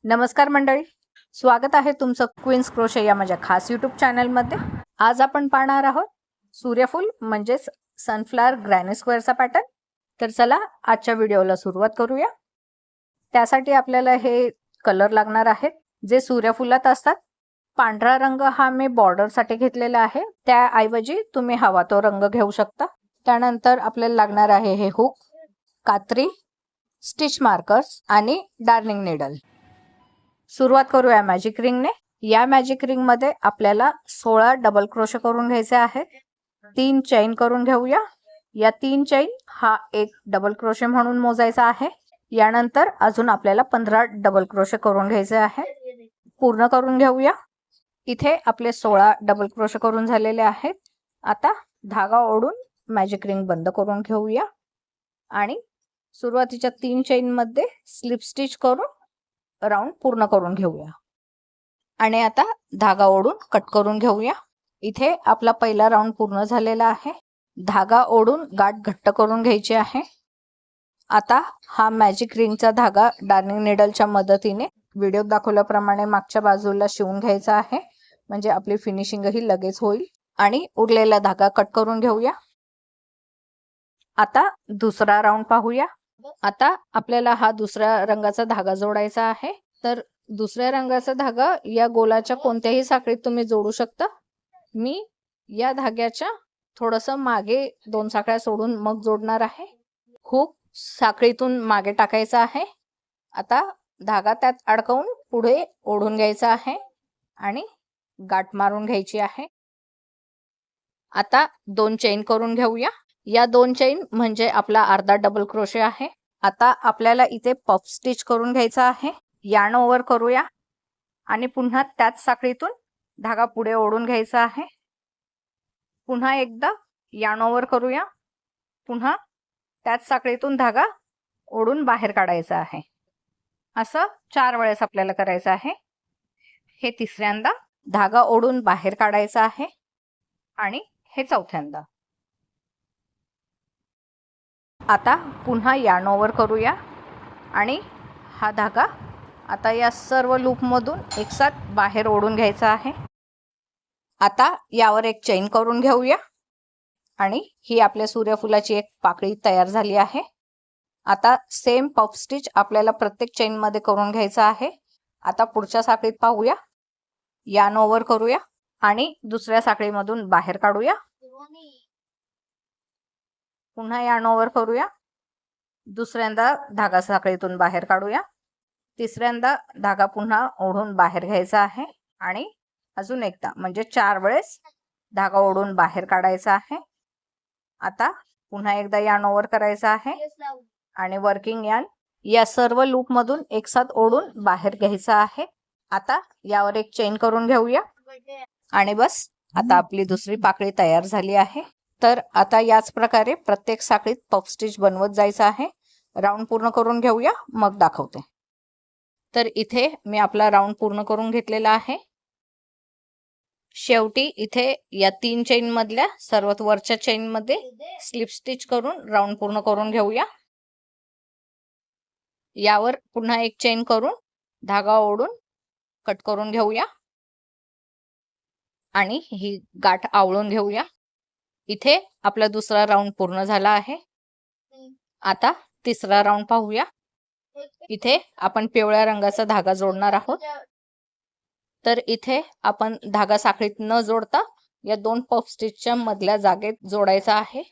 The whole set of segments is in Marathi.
नमस्कार मंडळी, स्वागत आहे तुमचं क्वीन्स क्रोशे या माझ्या खास यूट्यूब चॅनलमध्ये. आज आपण पाहणार आहोत सूर्यफूल म्हणजेच सनफ्लावर ग्रॅनी स्क्वेअरचा पॅटर्न. तर चला आजच्या व्हिडिओला सुरुवात करूया. त्यासाठी आपल्याला हे कलर लागणार आहेत जे सूर्यफुलात असतात. पांढरा रंग हा मी बॉर्डरसाठी घेतलेला आहे, त्याऐवजी तुम्ही हवा तो रंग घेऊ शकता. त्यानंतर आपल्याला लागणार आहे हे हुक, कात्री, स्टिच मार्कर्स आणि डार्निंग निडल. सुरुवात करूया मॅजिक रिंगने. या मॅजिक रिंग मध्ये आपल्याला 16 डबल क्रोशे करून घ्यायचे आहेत. 3 चैन करून घेऊया. या 3 चैन हा एक डबल क्रोशे म्हणून मोजायचा आहे. यानंतर अजून आपल्याला 15 डबल क्रोशे करून घ्यायचे आहे. पूर्ण करून घेऊया. इथे आपले 16 डबल क्रोशे करून झालेले आहेत. आता धागा ओढून मॅजिक रिंग बंद करून घेऊया आणि सुरुवातीच्या 3 चैन मध्ये स्लिप स्टिच करून राऊंड पूर्ण करून घेऊया आणि आता धागा ओढून कट करून घेऊया. इथे आपला पहिला राऊंड पूर्ण झालेला आहे. धागा ओढून गाठ घट्ट करून घ्यायची आहे. आता हा मॅजिक रिंगचा धागा डार्निंग निडलच्या मदतीने व्हिडिओ दाखवल्याप्रमाणे मागच्या बाजूला शिवून घ्यायचा आहे, म्हणजे आपली फिनिशिंग ही लगेच होईल. आणि उरलेला धागा कट करून घेऊया. आता दुसरा राऊंड पाहूया. आता आपल्याला हा दुसऱ्या रंगाचा धागा जोडायचा आहे. तर दुसऱ्या रंगाचा धागा या गोलाच्या कोणत्याही साखळीत तुम्ही जोडू शकता. मी या धाग्याच्या थोडस मागे 2 साखळ्या सोडून मग जोडणार आहे. हुक साखळीतून मागे टाकायचा आहे. आता धागा त्यात अडकवून पुढे ओढून घ्यायचा आहे आणि गाठ मारून घ्यायची आहे. आता 2 चैन करून घेऊया. या 2 चैन म्हणजे आपला अर्धा डबल क्रोशे आहे. आता आपल्याला इथे पफ स्टिच करून घ्यायचा आहे. यार्न ओव्हर करूया आणि पुन्हा त्याच साखळीतून धागा पुढे ओढून घ्यायचा आहे. पुन्हा एकदा यार्न ओव्हर करूया. पुन्हा त्याच साखळीतून धागा ओढून बाहेर काढायचा आहे. असं 4 वेळेस आपल्याला करायचं आहे. हे तिसऱ्यांदा धागा ओढून बाहेर काढायचा आहे आणि हे चौथ्यांदा. आता पुन्हा यार्न ओव्हर करूया आणि हा धागा आता या सर्व लूपमधून एकसाथ बाहेर ओढून घ्यायचा आहे. आता यावर एक चैन करून घेऊया आणि ही आपल्या सूर्यफुलाची एक पाकळी तयार झाली आहे. आता सेम पफ स्टिच आपल्याला प्रत्येक चैन मध्ये करून घ्यायचा आहे. आता पुढच्या साखळीत पाहूया. यार्न ओव्हर करूया आणि दुसऱ्या साखळीमधून बाहेर काढूया. पुन्हा यार्न ओव्हर करूया. दुसऱ्यांदा धागा साखळीतून बाहेर काढूया. तिसऱ्यांदा धागा पुन्हा ओढून बाहेर घ्यायचा आहे आणि अजून एकदा म्हणजे 4 वेळेस धागा ओढून बाहेर काढायचा आहे. आता पुन्हा एकदा यार्न ओव्हर करायचा आहे आणि वर्किंग यार्न या सर्व लूप मधून एकसाथ ओढून बाहेर घ्यायचा आहे. आता यावर एक चैन करून घेऊया आणि बस आता आपली दुसरी पाकळी तयार झाली आहे. तर आता याच प्रकारे प्रत्येक साखळीत पफ स्टिच बनवत जायचं आहे. राऊंड पूर्ण करून घेऊया, मग दाखवते. तर इथे मी आपला राऊंड पूर्ण करून घेतलेला आहे. शेवटी इथे या 3 चैन मधल्या सर्वात वरच्या चैन मध्ये स्लिप स्टिच करून राऊंड पूर्ण करून घेऊया. यावर पुन्हा एक चैन करून धागा ओढून कट करून घेऊया आणि ही गाठ आवळून घेऊया. इथे आपला दुसरा राऊंड पूर्ण झाला आहे. आता तिसरा राऊंड पाहूया. इथे आपण पिवळ्या रंगाचा धागा जोडणार आहोत. तर इथे आपण धागा साखळीत न जोडता या 2 पफ स्टिचच्या मधल्या जागेत जोडायचा आहे.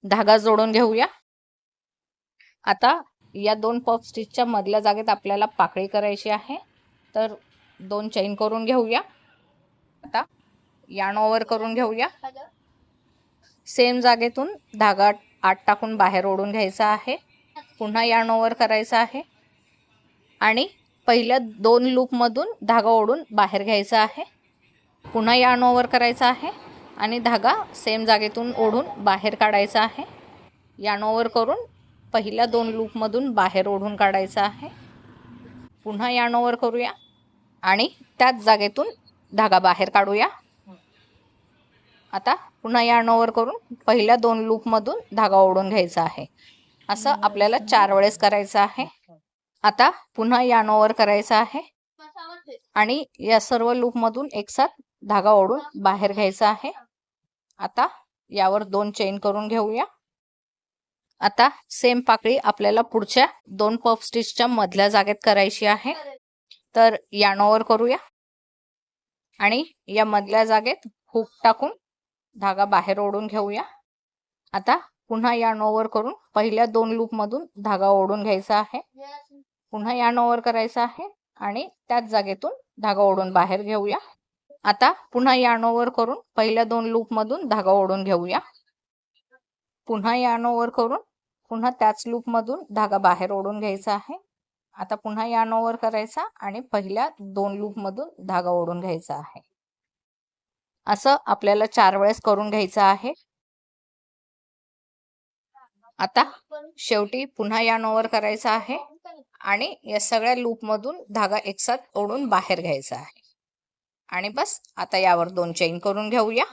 धागा जोडून घेऊया. आता या 2 पफ स्टिचच्या मधल्या जागेत आपल्याला पाकळी करायची आहे. तर 2 चैन करून घेऊया. आता यार्न ओव्हर करून घेऊया. सेम जागेतून धागा आत टाकून बाहेर ओढून घ्यायचा आहे. पुन्हा यार्न ओव्हर करायचा आहे आणि पहिल्या 2 लूप मधून धागा ओढून बाहेर घ्यायचा आहे. पुन्हा यार्न ओव्हर करायचा आहे आणि धागा सेम जागेतून ओढून बाहेर काढायचा आहे. यार्न ओव्हर करून पहिल्या 2 लूप मधून बाहेर ओढून काढायचा आहे. पुन्हा यार्न ओव्हर करूया आणि त्याच जागेतून धागा बाहेर काढूया. आता पुन्हा यार्न ओव्हर करून पहिल्या 2 लूप मधून धागा ओढून घ्यायचा आहे. असं आपल्याला 4 वेळेस करायचं आहे. आता पुन्हा yarn ओव्हर करायचा आहे आणि या सर्व लूप मधून एक साथ धागा ओढून बाहेर घ्यायचा आहे. आता यावर 2 चेन करून घेऊया. आता सेम पाकळी आपल्याला पुढच्या 2 पफ स्टिचच्या मधल्या जागेत करायची आहे. तर yarn ओव्हर करूया आणि या मधल्या जागेत हुक टाकून धागा बाहेर ओढून घेऊया. आता पुन्हा yarn ओव्हर करून पहिल्या 2 लूप मधून धागा ओढून घ्यायचा आहे. पुन्हा yarn ओव्हर करायचा आहे आणि त्याच जागेतून धागा ओढून बाहेर घेऊया. आता पुन्हा yarn ओव्हर करून पहिल्या 2 लूप मधून धागा ओढून घेऊया. पुन्हा yarn ओव्हर करून पुन्हा त्याच लूप मधून धागा बाहेर ओढून घ्यायचा आहे. आता पुन्हा yarn ओव्हर करायचा आणि पहिल्या 2 लूप मधून धागा ओढून घ्यायचा आहे. असं आपल्याला 4 वेळेस करून घ्यायचं आहे. आता शेवटी पुन्हा yarn ओव्हर करायचा आहे आणि या सगळ्या लूप मधून धागा एकसाथ ओढून बाहेर घ्यायचा आहे. आणि बस आता यावर 2 चेन करून घेऊया.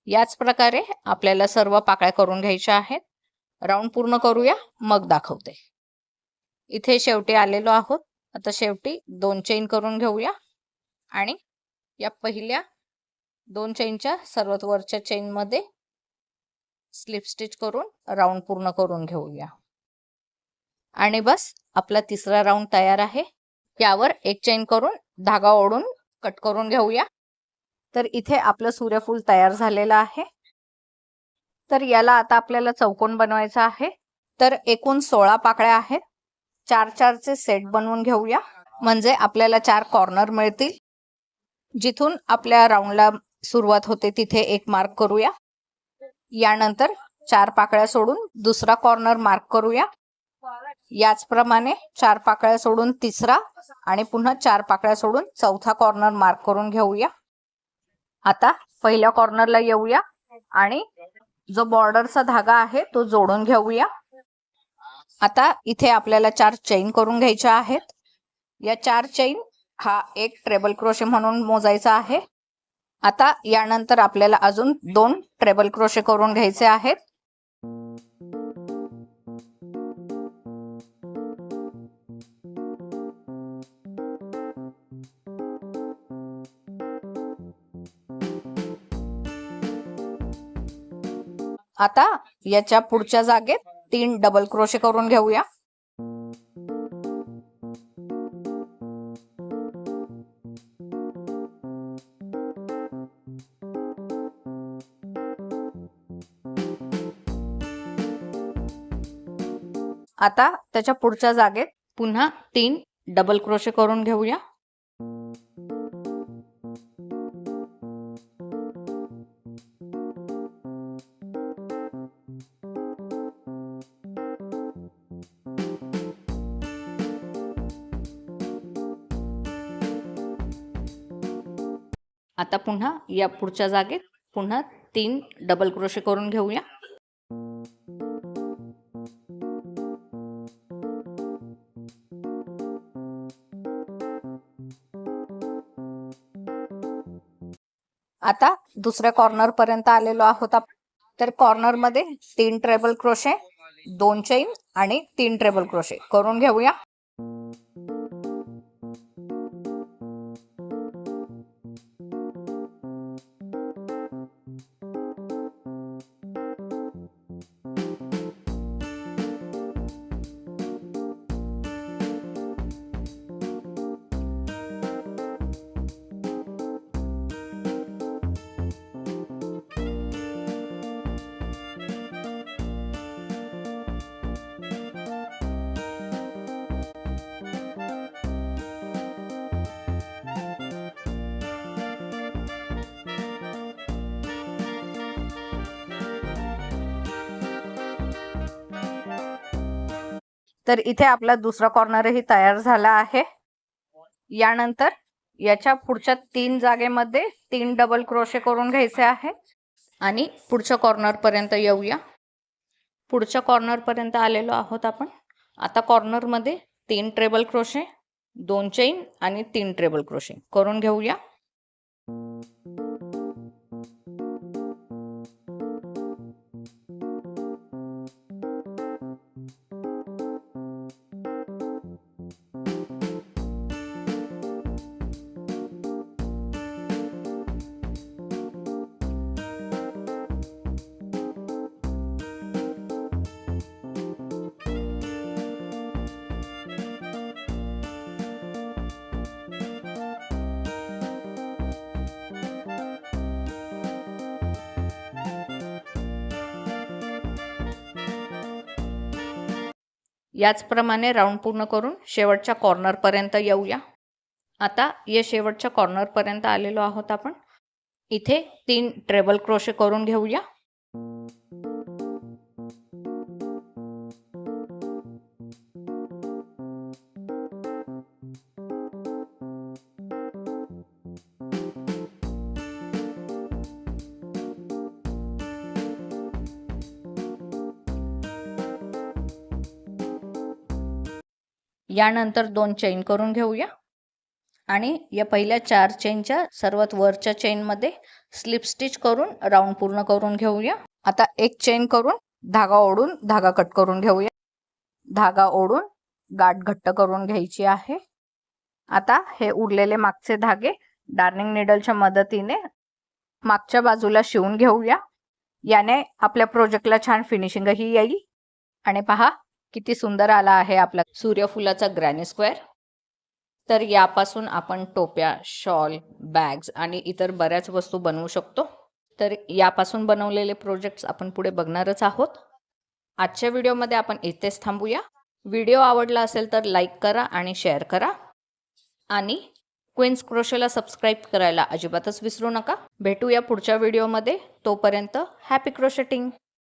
याच प्रकारे आपल्याला सर्व पाकळ्या करून घ्यायच्या आहेत. राऊंड पूर्ण करूया मग दाखवते. इथे शेवटी आलेलो आहोत. आता शेवटी 2 चेन करून घेऊया आणि या पहिल्या 2 चेनच्या सर्वात वरच्या चेन मध्ये स्लिप स्टिच करून राऊंड पूर्ण करून घेऊया. आणि बस आपला तिसरा राऊंड तयार आहे. यावर एक चेन करून धागा ओढून कट करून घेऊया. तर इथे आपलं सूर्यफूल तयार झालेलं आहे. तर याला आता आपल्याला चौकोन बनवायचा आहे. तर एकूण 16 पाकळ्या आहेत. 4-4 चे सेट बनवून घेऊया म्हणजे आपल्याला 4 कॉर्नर मिळतील. जिथून आपल्या राऊंडला सुरुवात होते तिथे एक मार्क करूया. यानंतर 4 पाकळ्या सोडून दुसरा कॉर्नर मार्क करूया. याचप्रमाणे 4 पाकळ्या सोडून तिसरा आणि पुन्हा 4 पाकळ्या सोडून चौथा कॉर्नर मार्क करून घेऊया. आता पहिल्या कॉर्नरला येऊया आणि जो बॉर्डरचा धागा आहे तो जोडून घेऊया. आता इथे आपल्याला 4 चेन करून घ्यायच्या आहेत. या 4 चेन हा एक ट्रेबल क्रोशे म्हणून मोजायचा आहे. आता यानंतर आपल्याला अजून 2 ट्रेबल क्रोशे करून घ्यायचे आहेत. आता याच्या पुढच्या जागेत 3 डबल क्रोशे करून घेऊया. आता त्याच्या पुढच्या जागेत पुन्हा 3 डबल क्रोशे करून घेऊया. आता पुन्हा या पुढच्या जागेत पुन्हा 3 डबल क्रोशे करून घेऊया. आता दुसऱ्या कॉर्नर पर्यंत आलेलो आहोत आपण. तर कॉर्नर मध्ये 3 ट्रेबल क्रोशे, 2 चेन आणि 3 ट्रेबल क्रोशे करून घेऊया. तर इथे आपला दुसरा कॉर्नरही तयार झाला आहे. यानंतर याच्या पुढच्या 3 जागेमध्ये 3 डबल क्रोशे करून घ्यायचे आहे आणि पुढच्या कॉर्नर पर्यंत येऊया. पुढच्या कॉर्नर पर्यंत आलेलो आहोत आपण. आता कॉर्नर मध्ये 3 ट्रेबल क्रोशे, 2 चेन आणि 3 ट्रेबल क्रोशे करून घेऊया. याचप्रमाणे राऊंड पूर्ण करून शेवटच्या कॉर्नरपर्यंत येऊया. आता या शेवटच्या कॉर्नरपर्यंत आलेलो आहोत आपण. इथे 3 ट्रेबल क्रोशे करून घेऊया. यानंतर 2 चेन करून घेऊया आणि या पहिल्या 4 चेनच्या सर्वात वरच्या चेनमध्ये स्लिप स्टिच करून राऊंड पूर्ण करून घेऊया. आता एक चेन करून धागा ओढून धागा कट करून घेऊया. धागा ओढून गाठ घट्ट करून घ्यायची आहे. आता हे उरलेले मागचे धागे डार्निंग निडलच्या मदतीने मागच्या बाजूला शिवून घेऊया. याने आपल्या प्रोजेक्टला छान फिनिशिंगही येईल. आणि पहा किती सुंदर आला आहे आपला सूर्यफुलाचा ग्रॅनी स्क्वेअर. तर यापासून आपण टोप्या, शॉल, बॅग्स आणि इतर बऱ्याच वस्तू बनवू शकतो. तर यापासून बनवलेले प्रोजेक्ट्स आपण पुढे बघणारच आहोत. आजच्या व्हिडिओमध्ये आपण इथेच थांबूया. व्हिडिओ आवडला असेल तर लाईक करा आणि शेअर करा आणि क्वीन्स क्रोशेला सबस्क्राईब करायला अजिबातच विसरू नका. भेटूया पुढच्या व्हिडिओमध्ये. तोपर्यंत हॅपी क्रोशेटिंग.